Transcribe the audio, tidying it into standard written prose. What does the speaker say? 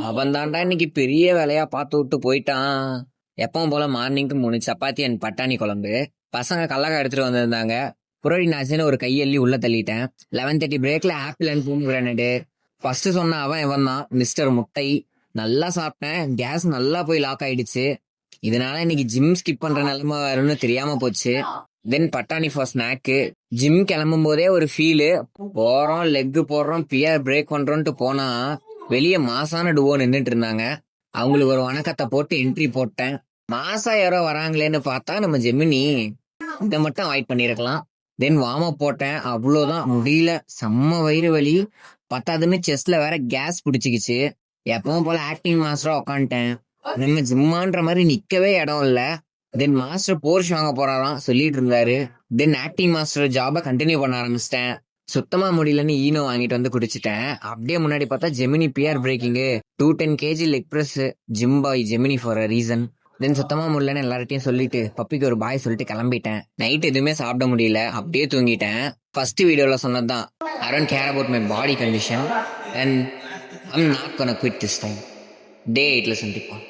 அவன் தாண்டா இன்னைக்கு பெரிய வேலையா பார்த்து விட்டு போயிட்டான். எப்பவும் போல மார்னிங்க்கு 3 சப்பாத்தி அண்ட் பட்டாணி குழம்பு. பசங்க கல்லக்காய் எடுத்துட்டு வந்திருந்தாங்க. புரோட்டீன் ஆச்சுன்னு ஒரு கையெள்ளி உள்ள தள்ளிட்டேன். 11:30 பிரேக்ல ஆப்பிள் அண்ட் பூம் கிரானடு. ஃபர்ஸ்ட் சொன்ன அவன் இவன் தான் மிஸ்டர் முட்டை. நல்லா சாப்பிட்டேன். கேஸ் நல்லா போய் லாக் ஆயிடுச்சு. இதனால இன்னைக்கு ஜிம் ஸ்கிப் பண்ற நிலைமை வரும்னு தெரியாம போச்சு. தென் பட்டாணி ஃபார் ஸ்நாக்கு. ஜிம் கிளம்பும் போதே ஒரு ஃபீலு. போறோம், லெக் போடுறோம், பியர் பிரேக் பண்றோம்ட்டு போனா வெளியே மாசான டுவோ நின்றுட்டு இருந்தாங்க. அவங்களுக்கு ஒரு வணக்கத்தை போட்டு என்ட்ரி போட்டேன். மாசா யாரோ வராங்களேன்னு பார்த்தா நம்ம ஜெமினி. இதை மட்டும் அவாய்ட் பண்ணிருக்கலாம். தென் வார்ம் அப் போட்டேன். அவ்வளோதான், முடியல. செம்ம வயிறு வலி. பத்தாதுன்னு செஸ்ட்ல வேற கேஸ் பிடிச்சிக்கிச்சு. எப்பவும் போல ஆக்டிங் மாஸ்டரா உட்காந்துட்டேன். நம்ம ஜிம்மான்ற மாதிரி நிக்கவே இடம் இல்ல. தென் மாஸ்டர் போர்ஷ் வாங்க போறாராம் சொல்லிட்டு இருந்தாரு. தென் ஆக்டிங் மாஸ்டர் ஜாபை கண்டினியூ பண்ண ஆரம்பிச்சிட்டேன். சுத்தமா முடியலன்னு ஈனோ வாங்கிட்டு வந்து குடிச்சிட்டேன். அப்படியே முன்னாடி பார்த்தா Gemini PR breaking 210 kg leg press. Gym boy Gemini for a reason. Then சுத்தமா முடியலன்னு எல்லார்ட்டையும் சொல்லிட்டு பப்பிக்கு ஒரு பாய் சொல்லிட்டு கிளம்பிட்டேன். நைட் எதுவுமே சாப்பிட முடியல, அப்படியே தூங்கிட்டேன். ஃபர்ஸ்ட் வீடியோல சொன்னதுதான், I don't care about my body condition and I'm not gonna quit this time. Day 8ல சந்திப்போம்.